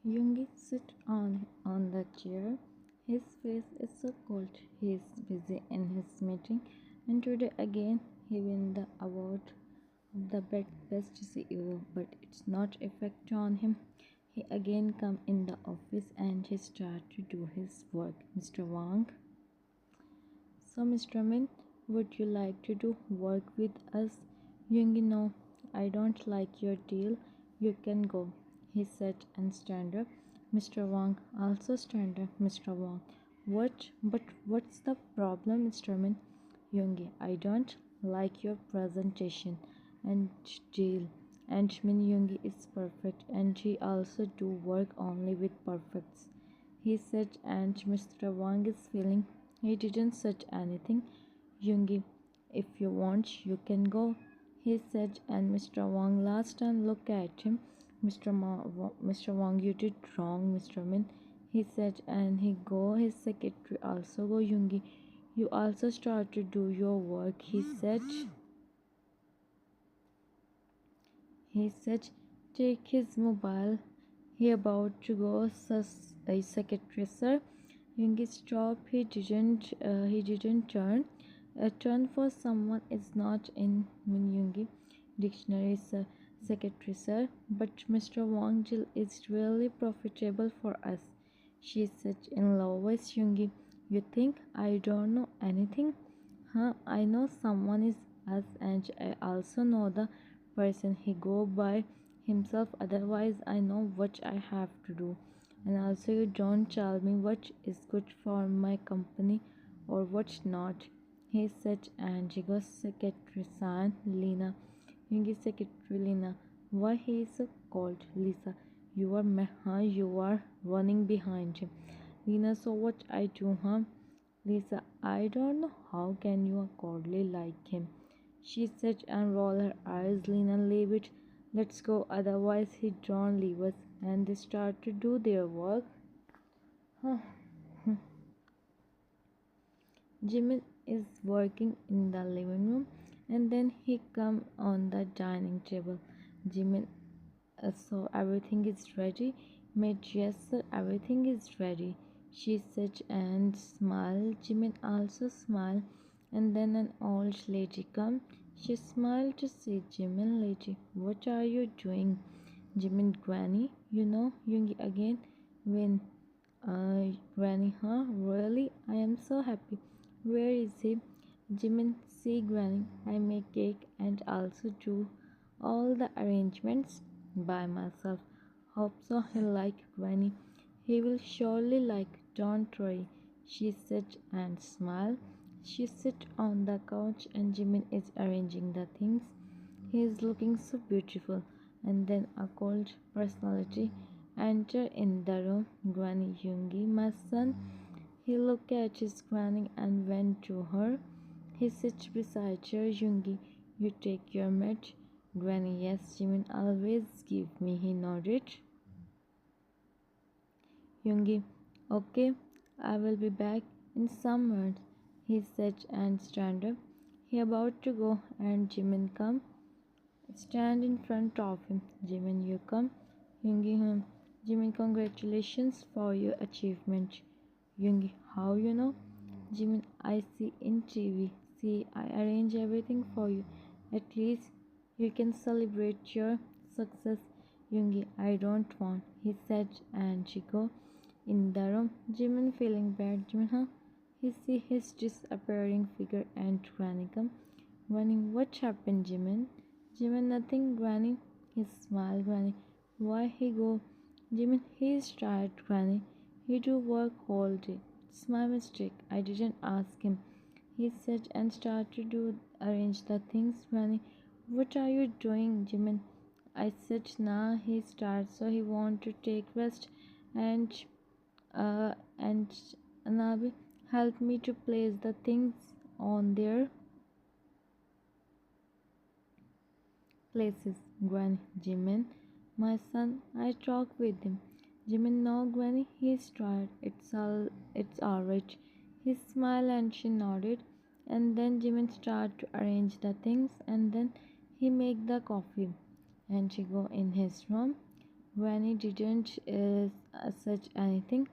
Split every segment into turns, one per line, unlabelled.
Yoongi sits on the chair. His face is so cold. He is busy in his meeting, and today again he won the award of the best CEO. But it's not effect on him. He again come in the office and he start to do his work. Mr. Wang. So Mr. Min, would you like to do work with us? Yoongi, no, I don't like your deal. You can go, he said and stand up. Mr. Wang also stand up. Mr. Wang, what? But what's the problem, Mr. Min? Yoongi, I don't like your presentation and deal. And Min Yoongi is perfect and she also do work only with perfects. He said and Mr. Wang is feeling he didn't say anything. Yoongi, if you want, you can go, he said, and Mr. Wang last time looked at him. Mr. Wang, you did wrong, Mr. Min, he said, and he go. His secretary also go. Yoongi, you also start to do your work, he said. He said, take his mobile. He about to go. A secretary, sir. Yoongi stopped. He didn't turn. A turn for someone is not in Min Yoongi dictionary, sir. Secretary, sir. But Mr. Wang Jil is really profitable for us. She said in low voice. Yoongi, you think I don't know anything? Huh? I know someone is us, and I also know the person he go by himself. Otherwise, I know what I have to do. And also, you don't tell me what is good for my company or what's not, he said. And he goes secretary son Lena. Yoongi secretary Lena. Why he is so cold, Lisa? You are running behind him. Lena, so what I do, huh? Lisa, I don't know how can you coldly like him, she said and rolled her eyes. Lena, leave it. Let's go, otherwise he don't leave us. And they start to do their work. Jimin is working in the living room and then he come on the dining table. Jimin, so everything is ready? Made, yes sir, everything is ready, she said and smiled. Jimin also smiled. And then an old lady come. She smiled to see Jimin. Lady, what are you doing? Jimin, granny, you know, Yoongi again. When granny, huh? Really? I am so happy. Where is he? Jimin, see granny, I make cake and also do all the arrangements by myself. Hope so he'll like granny. He will surely like, don't worry, she said and smiled. She sit on the couch and Jimin is arranging the things. He is looking so beautiful. And then a cold personality enter in the room. Granny Yoongi, my son. He looked at his granny and went to her. He sits beside her. Yoongi, you take your mat. Granny, yes, Jimin always give me, he nodded. Yoongi, okay, I will be back in some minutes, he said and stand up. He about to go and Jimin come. Stand in front of him. Jimin, you come. Yoongi, Jimin, congratulations for your achievement. Yoongi, how you know? Jimin, I see in TV. See, I arrange everything for you. At least you can celebrate your success. Yoongi, I don't want, he said and she go in the room. Jimin feeling bad. Jimin, huh? He see his disappearing figure and Granny come. Granny, what happened, Jimin? Jimin, nothing, Granny. He smiled. Granny, why he go? Jimin, he is tired, Granny. He do work all day. It's my mistake. I didn't ask him, he said and started to arrange the things. Granny, what are you doing, Jimin? I said nah, he starts so he want to take rest and and Anabi help me to place the things on their places. Granny, Jimin, my son, I talk with him. Jimin, no, Granny, he's tired. It's alright. He smiled and she nodded. And then Jimin started to arrange the things and then he make the coffee and she go in his room. Granny didn't such anything,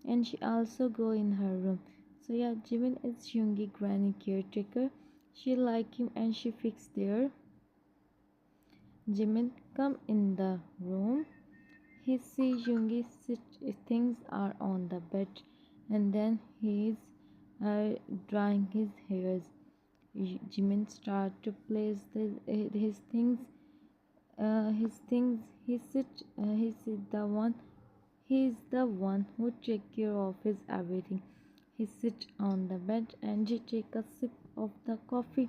and she also go in her room. So yeah, Jimin is Yoongi granny caretaker. She like him and she fix there. Jimin come in the room. He sees Yoongi sit, things are on the bed, and then he's uh, drying his hairs. Jimin start to place his things. His things. He sit. He sit the one. He is the one who take care of his everything. He sit on the bed and he take a sip of the coffee.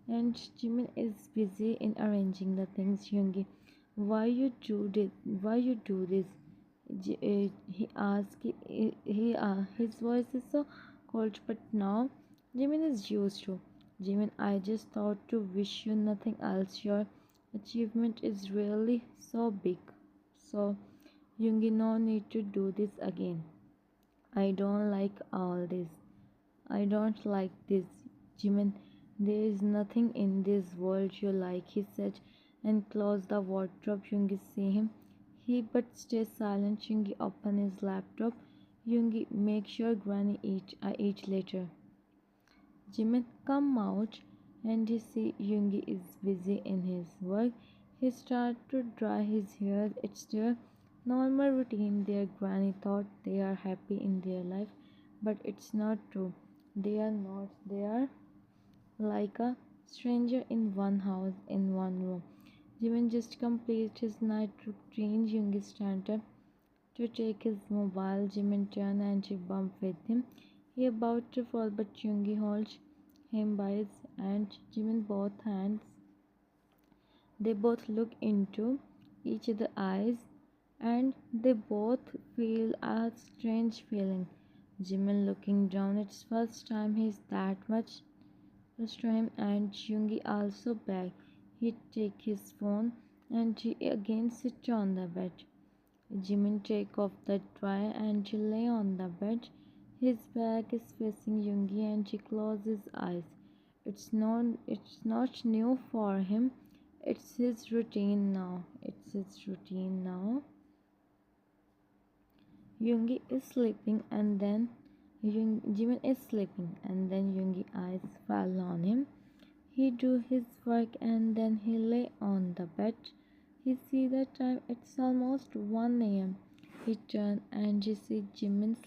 And Jimin is busy in arranging the things. Yoongi, why you do this? Why you do this? He asked. His voice is so cold, but now Jimin is used to. Jimin, I just thought to wish you nothing else. Your achievement is really so big. So, Yoongi, no need to do this again. I don't like all this. I don't like this. Jimin, there is nothing in this world you like, he said, and closed the wardrobe. Yoongi see him. He but stays silent. Yoongi open his laptop. Yoongi, make sure Granny eat. I eat later. Jimin come out and he see Yoongi is busy in his work. He start to dry his hair. It's their normal routine. Their granny thought they are happy in their life, but it's not true. They are not. They are like a stranger in one house, in one room. Jimin just completed his night routine. Yoongi stand up to take his mobile. Jimin turned and she bumped with him. He about to fall, but Yoongi holds him by his and Jimin both hands. They both look into each other's eyes and they both feel a strange feeling. Jimin looking down, it's first time he's that much close to him, and Yoongi also back. He take his phone and he again sit on the bed. Jimin take off the dryer and she lay on the bed. His back is facing Yoongi and she closes his eyes. It's not new for him. It's his routine now. It's his routine now. Yoongi is sleeping and then Jimin is sleeping and then Yoongi eyes fall on him. He do his work and then he lay on the bed. He see the time, it's almost 1 a.m. He turn and he see Jimin's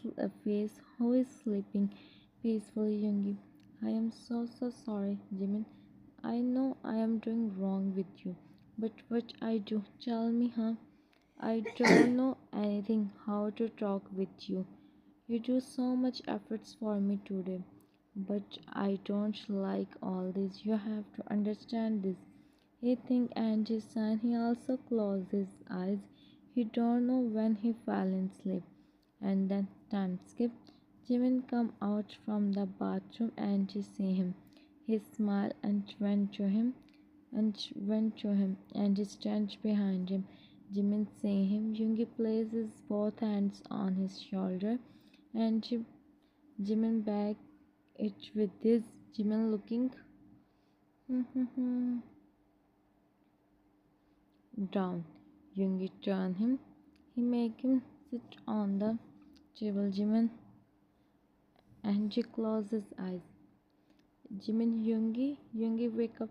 face who is sleeping peacefully. Yoongi, I am so sorry, Jimin. I know I am doing wrong with you, but what I do, tell me, huh? I don't know anything how to talk with you. You do so much efforts for me today, but I don't like all this. You have to understand this. He think and his son. He also closed his eyes. He don't know when he fell in sleep. And then time skip. Jimin come out from the bathroom and she see him. He smiled and went to him and he stands behind him. Jimin see him. Yoongi places both hands on his shoulder and Jimin back it with this. Jimin looking down. Yoongi turn him. He make him sit on the table. Jimin and he closes his eyes. Jimin, Yoongi wake up.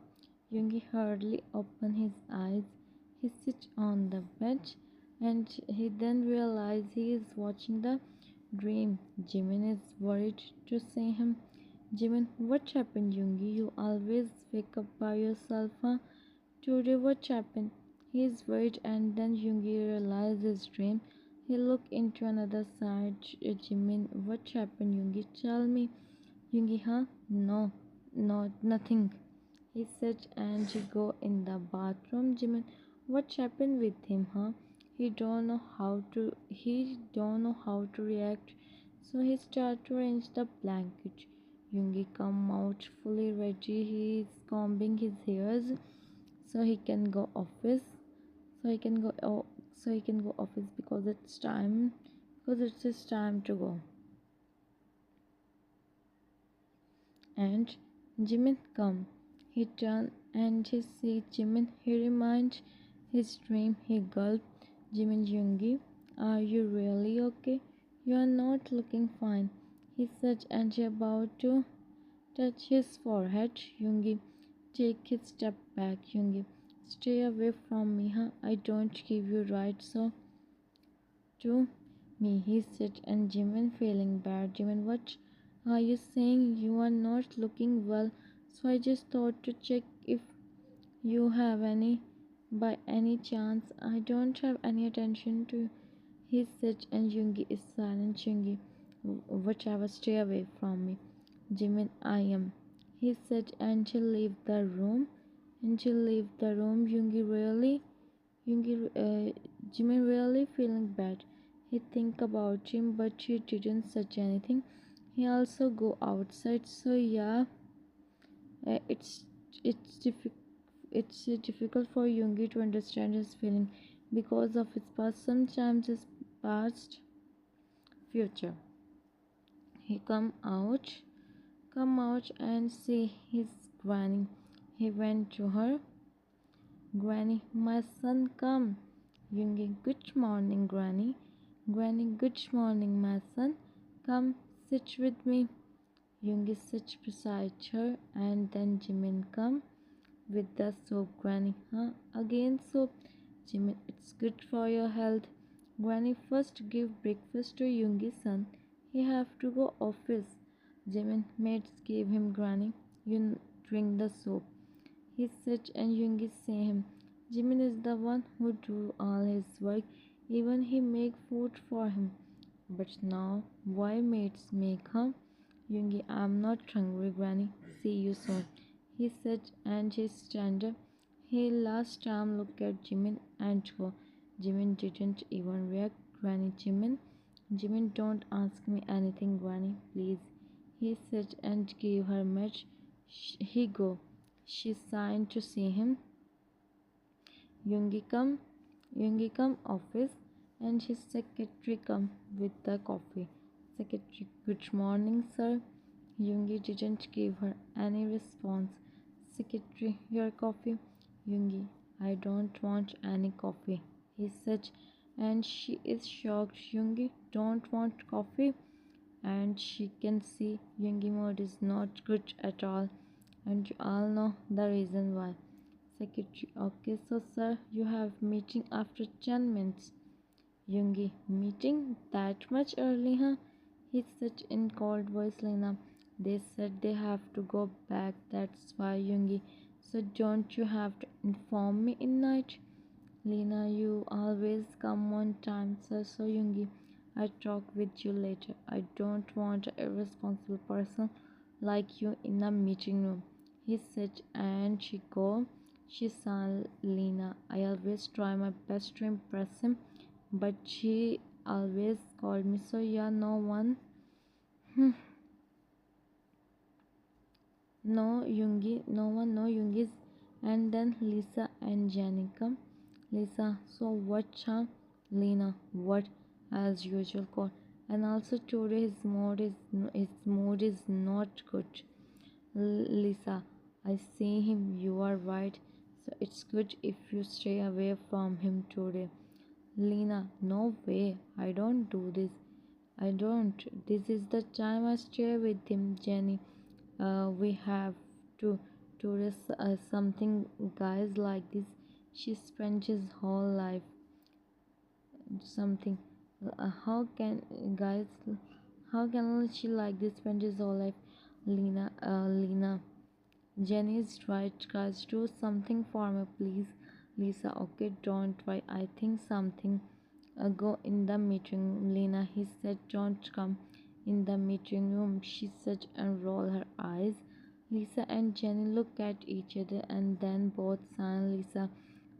Yoongi hardly open his eyes. He sits on the bed and he then realizes he is watching the dream. Jimin is worried to see him. Jimin, what happened, Yoongi? You always wake up by yourself, huh? Today what happened? He is worried and then Yoongi realizes his dream. He look into another side. Jimin, what happened, Yoongi? Tell me. Yoongi, huh? No, nothing. He said and he go in the bathroom. Jimin, what happened with him, huh? He don't know how to react. So he start to arrange the blanket. Yoongi come out fully ready. He is combing his hairs so he can go office. So he can go office because it's time. Because it's his time to go. And Jimin come. He turn and he see Jimin. He reminds his dream. He gulped. Jimin, Yoongi, are you really okay? You are not looking fine, he said, and she about to touch his forehead. Yoongi, take a step back, Yoongi. Stay away from me, huh? I don't give you right so to me, he said, and Jimin feeling bad. Jimin, what are you saying? You are not looking well, so I just thought to check if you have any. By any chance, I don't have any attention to, he said, and Yoongi is silent. Yoongi, whatever, stay away from me. Jimin, I am, he said, and she leave the room. And she leave the room. Jimin really feeling bad. He think about him, but he didn't say anything. He also go outside. So yeah, it's difficult. It's difficult for Yoongi to understand his feeling because of his past. Sometimes his past, future. He come out and see his granny. He went to her. Granny, my son, come. Yoongi, good morning, Granny. Granny, good morning, my son. Come, sit with me. Yoongi sits beside her, and then Jimin come with the soap. Granny, huh? Again soap. Jimin, it's good for your health. Granny, first give breakfast to Yoongi's son. He have to go office. Jimin, maids gave him. Granny, you drink the soap. He said, and Yoongi say him. Jimin is the one who do all his work. Even he make food for him. But now, why maids make him? Yoongi, I'm not hungry, Granny. See you soon. He said, and he stand up. He last time look at Jimin and go. Jimin didn't even react. Granny, Jimin, don't ask me anything, Granny, please. He said and gave her match. He go. She signed to see him. Yoongi come office, and his secretary come with the coffee. Secretary, good morning, sir. Yoongi didn't give her any response. Secretary, your coffee. Yoongi, I don't want any coffee, he said, and she is shocked. Yoongi don't want coffee, and she can see Yoongi mood is not good at all, and you all know the reason why. Secretary, okay, so sir, you have meeting after 10 minutes. Yoongi, meeting that much early, huh? He said in cold voice. Lena, they said they have to go back, that's why, Yoongi. So don't you have to inform me in night? Lena, you always come on time, sir. So Yoongi, I talk with you later. I don't want a irresponsible person like you in the meeting room, he said, and she go. She saw Lena. I always try my best to impress him, but she always called me. So yeah, no one. No Yoongi, no one, no Yoongis. And then Lisa and Jenny come. Lisa, so what, charm? Lena, what? As usual, call. And also today his mood is not good. Lisa, I see him. You are right. So it's good if you stay away from him today. Lena, no way. I don't do this. I don't. This is the time I stay with him, Jenny. We have to do something, guys, like this. She spent his whole life something. How can guys? How can she like this spend his whole life? Lena. Jenny is right, guys. Do something for me, please. Lisa, okay, don't worry. I think something. Go in the meeting room, Lena. He said, don't come in the meeting room, she said, and roll her eyes. Lisa and Jenny look at each other, and then both sign. Lisa,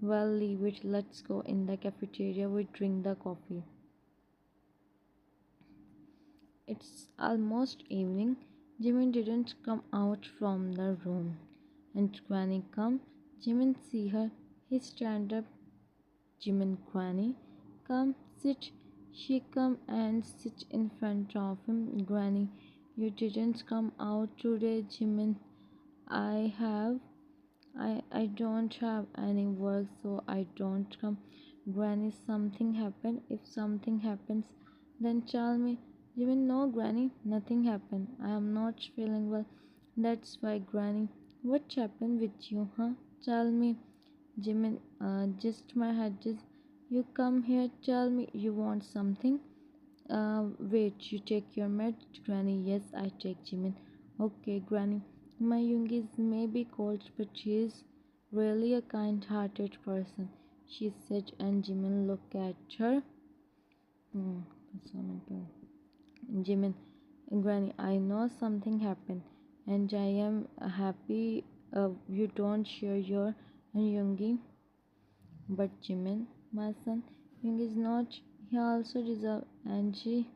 well, leave it. Let's go in the cafeteria. We drink the coffee. It's almost evening. Jimin didn't come out from the room. And Granny come. Jimin see her. He stand up. Jimin, Granny, come sit. She come and sit in front of him. Granny, you didn't come out today, Jimin. I don't have any work, so I don't come. Granny, something happened. If something happens, then tell me. Jimin, no, Granny, nothing happened. I am not feeling well. That's why, Granny. What happened with you, huh? Tell me. Jimin, just my head. Just you come here. Tell me you want something. Wait, you take your meds, Granny? Yes, I take Jimin. Okay, Granny. My young is maybe cold, but she is really a kind-hearted person, she said, and Jimin looked at her. Hmm, that's what I'm doing. Jimin, Granny, I know something happened, and I am happy you don't share your youngie. But Jimin, my son, Young is not. He also deserves Angie.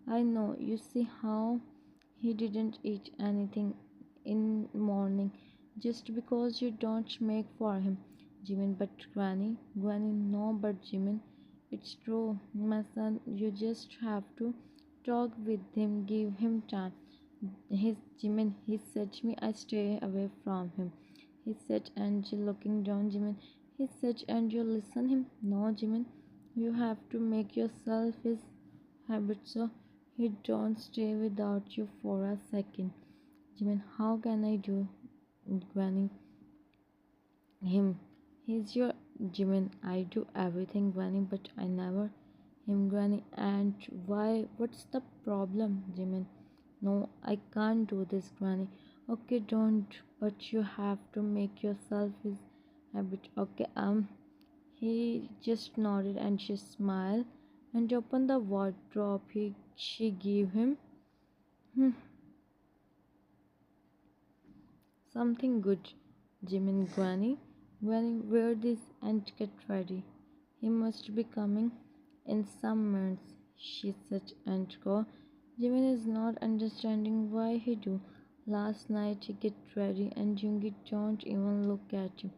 I know. You see how he didn't eat anything in morning just because you don't make for him, Jimin. But Granny, no. But Jimin, it's true, my son. You just have to talk with him. Give him time. His Jimin, he said to me, I stay away from him. He said, and looking down, Jimin. He said, and you listen him. No, Jimin, you have to make yourself his habit so he don't stay without you for a second. Jimin, how can I do, Granny? Him. He's your Jimin. I do everything, Granny, but I never him, Granny. And why? What's the problem, Jimin? No, I can't do this, Granny. Okay, don't. But you have to make yourself his habit. Okay, He just nodded and she smiled and opened the wardrobe she gave him. Hmm, something good, Jimin, Granny. Granny, wear this and get ready. He must be coming in some minutes, she said, and go. Jimin is not understanding why he do. Last night he get ready and Jungi don't even look at him.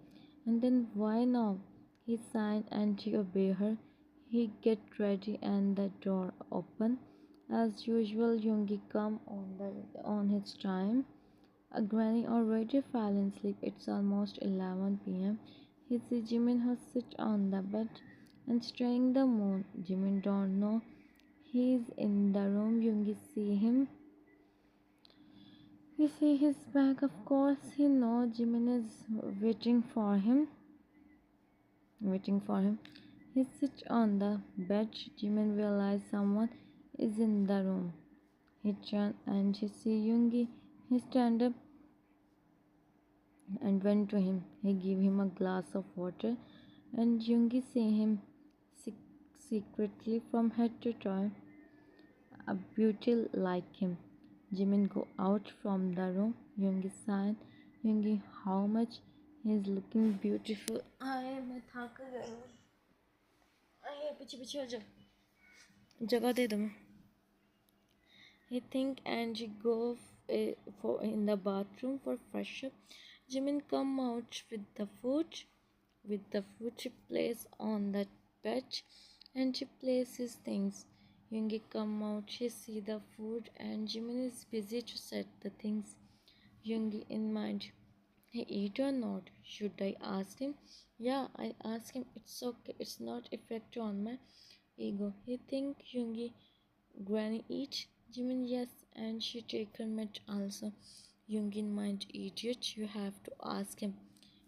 And then why now? He sighed and he obey her. He get ready and the door open. As usual, Jungi come on his time. A Granny already fell in sleep. It's almost 11 p.m. He sees Jimin who sit on the bed and staring the moon. Jimin don't know he's in the room. Yoongi see him. He see his back. Of course, he know Jimin is waiting for him. He sits on the bed. Jimin realizes someone is in the room. He turns and he see Yoongi. He stand up and went to him. He gave him a glass of water, and Yoongi see him secretly from head to toe, a beauty like him. Jimin go out from the room. Yoongi sighed. Yoongi, how much he is looking beautiful. मैं थक गई हूँ. पीछे पीछे हो जाओ. जगह दे दो. He think and she go for in the bathroom for fresh up. Jimin come out with the food. With the food she places on the bed and she places things. Yoongi come out, she see the food and Jimin is busy to set the things. Yoongi in mind. He eat or not? Should I ask him? Yeah, I ask him. It's okay. It's not effect on my ego. He think Yoongi Granny eat? Jimin yes, and she take her met also. Yoongi mind idiot, you have to ask him.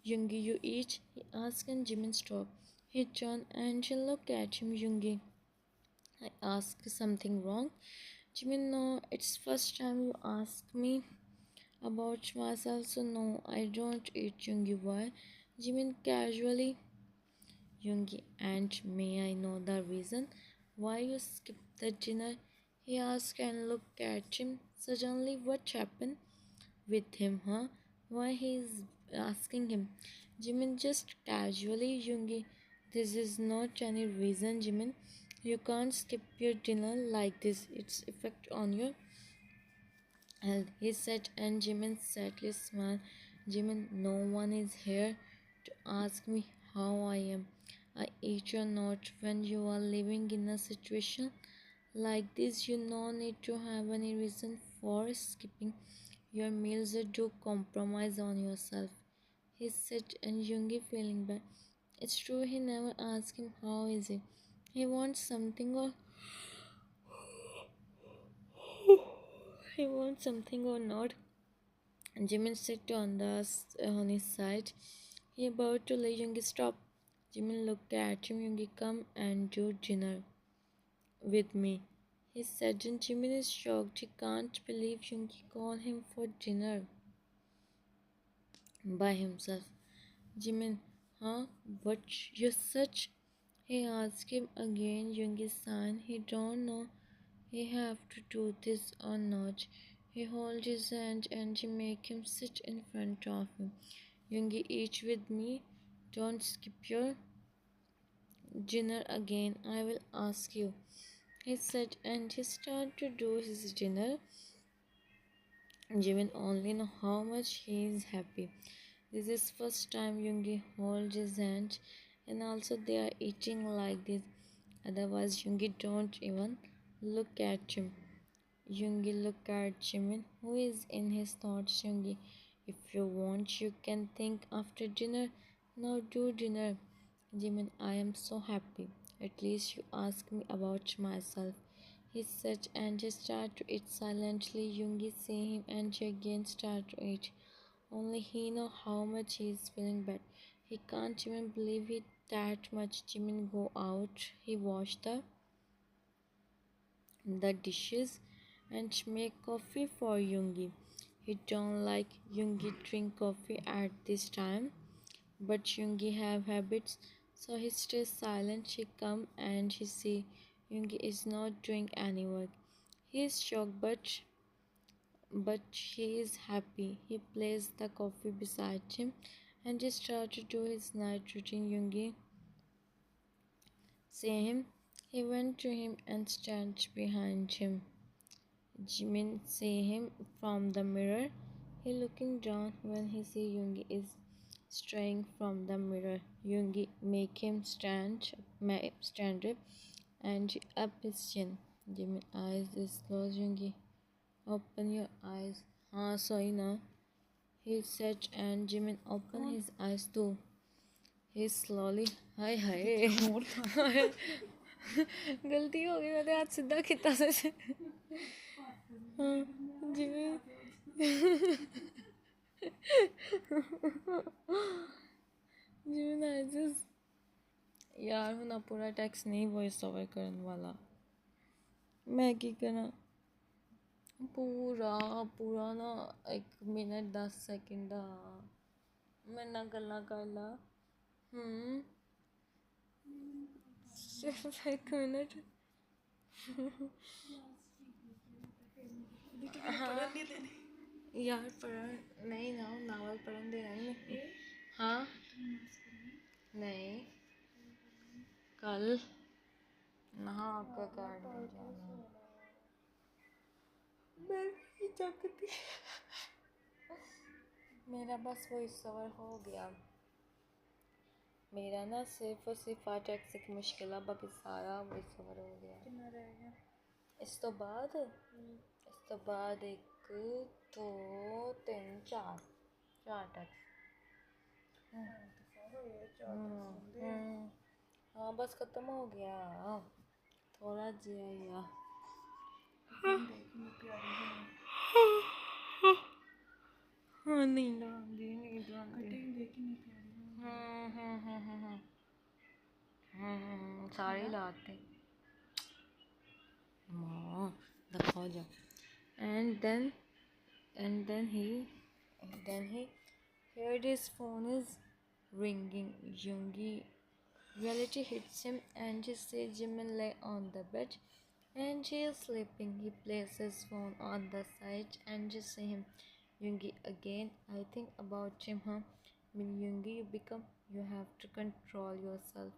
Yoongi you eat? He asked and Jimin stop. He turned and she looked at him. Yoongi, I ask something wrong? Jimin no, it's first time you ask me about myself, so no, I don't eat. Yoongi why? Jimin casually. Yoongi, and may I know the reason why you skipped the dinner? He asked and looked at him. Suddenly, what happened with him, huh? Why he is asking him? Jimin just casually, Yoongi, this is not any reason, Jimin. You can't skip your dinner like this. It's effect on your health, he said, and Jimin sadly smiled. Jimin, no one is here to ask me how I am. I eat or not. When you are living in a situation like this, you no need to have any reason for skipping your meals or do compromise on yourself. He said, and Yoongi feeling bad. It's true he never asked him how is it. He wants something or he wants something or not. Jimin sat on his side. He about to let Yoongi stop. Jimin looked at him. Yoongi, come and do dinner with me. He said, and Jimin is shocked. He can't believe Yoongi called him for dinner by himself. Jimin, huh? What you such? He asked him again. Yoongi sighed. He don't know he have to do this or not. He hold his hand and he make him sit in front of him. Yoongi, eat with me. Don't skip your dinner again. I will ask you. He said, and he started to do his dinner. Jimin only know how much he is happy. This is first time Yoongi holds his hand, and also they are eating like this. Otherwise, Yoongi don't even look at him. Yoongi look at Jimin, who is in his thoughts. Yoongi, if you want, you can think after dinner. Now do dinner. Jimin, I am so happy. At least you ask me about myself. He said and just started to eat silently. Yoongi see him and she again start to eat. Only he know how much he is feeling bad. He can't even believe it that much. Jimin go out. He washed the dishes and make coffee for Yoongi. He don't like Yoongi drink coffee at this time, but Yoongi have habits, so he stays silent. She come and she see Yoongi is not doing any work. He is shocked, but he is happy. He placed the coffee beside him and he started to do his night routine. Yoongi see him. He went to him and stand behind him. Jimin see him from the mirror. He looking down when he see Yoongi is straying from the mirror. Yoongi make him stand up and up his chin. Jimin eyes is closed. Yoongi, open your eyes. Sorry now. He said and Jimin opened his eyes too. He slowly हाय हाय गलती हो गई मैंने हाथ सीधा किया से हाँ Jimmy Jimmy nice यार हूँ ना पूरा टेक्स्ट नहीं वॉइस ओवर करने वाला मैं की करा पूरा पूरा ना 1 मिनट 10 सेकंड मैं ना गल्ला कर ला सिर्फ 1 मिनट हाँ यार पढ़ नहीं ना नावल पढ़न दे नहीं हाँ नहीं कल नहा के गार्डन जाना मैं नहीं चाहती मेरा बस वो सवर हो गया मेरा ना सिर्फ और सिर्फ 8 की मुश्किल है बाकी सारा वो सवर हो गया कितना रह गया इस तो बाद 1 2 3 4 4 टैक्स हाँ बस खत्म हो गया थोड़ा जिया हाँ नींद आती सारे लाते the Khoja. And then he heard his phone is ringing. Yoongi reality hits him and he sees Jimin lay on the bed and she is sleeping. He places his phone on the side and just see him. Yoongi again. I think about him, huh? When Yoongi you have to control yourself.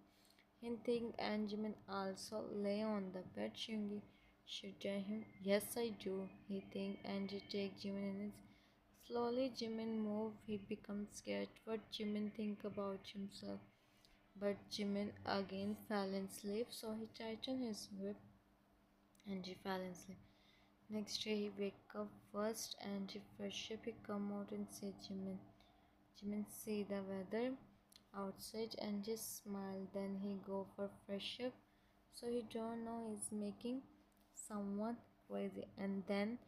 He think and Jimin also lay on the bed. Yoongi should tell him, yes I do. He think and he take Jimin in his. Slowly Jimin move. He becomes scared. What Jimin think about himself? But Jimin again fell in sleep, so he tightened his whip and he fell in sleep. Next day he wake up first and he fresh up. He come out and say Jimin. Jimin see the weather. outside and just smile. Then he go for fresh up. So he don't know he's making someone crazy. And then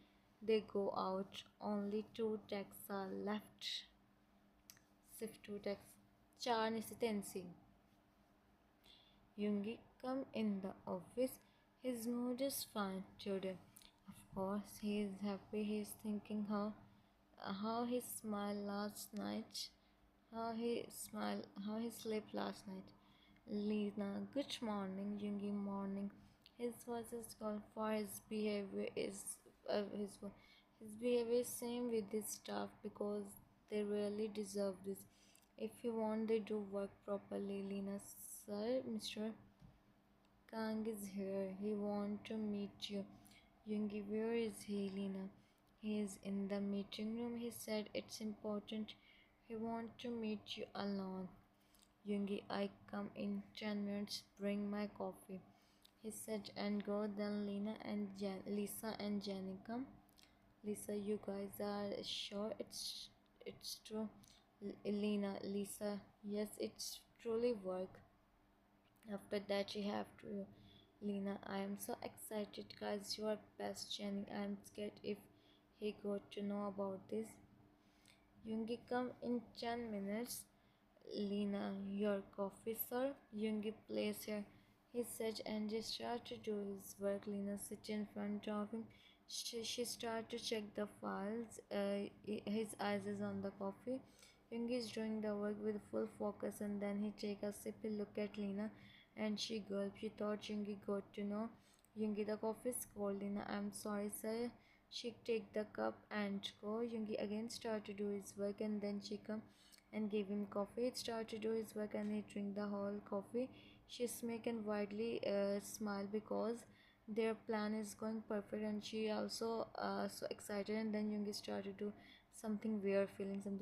they go out. Only two texts are left. सिर्फ two texts. चार नहीं से tensi. Yoongi come in the office. His mood is fine today. Of course, he is happy. He is thinking how he smiled last night, how he slept last night. Lena, good morning, Yoongi. Morning. His voice is called for his behavior is his behavior is same with this staff because they really deserve this. If you want, they do work properly. Lena, sir, Mr. Kang is here. He want to meet you. Yoongi, where is he, Lena? He is in the meeting room. He said it's important. He want to meet you alone. Yoongi, I come in 10 minutes. Bring my coffee. He said and go. Then Lisa and Jenny come. Lisa, you guys are sure it's true? Lena, Lisa, yes, it's truly work. After that, you have to. Lena, I am so excited, guys. You are best, Jenny. I am scared if he got to know about this. Yoongi, come in 10 minutes. Lena, your coffee, sir. Yoongi, place here. He said and just started to do his work. Lena sit in front of him. She started to check the files. His eyes is on the coffee. Yoongi is doing the work with full focus, and then he take a sip. He look at Lena, and she gulped. She thought Yoongi got to know. Yoongi, the coffee is cold. Lena, I'm sorry, sir. She take the cup and go. Yoongi again started to do his work, and then she come and gave him coffee. He started to do his work and he drink the whole coffee. She smirk and widely smile because their plan is going perfect, and she also so excited. And then Yoongi started to do something weird, feeling something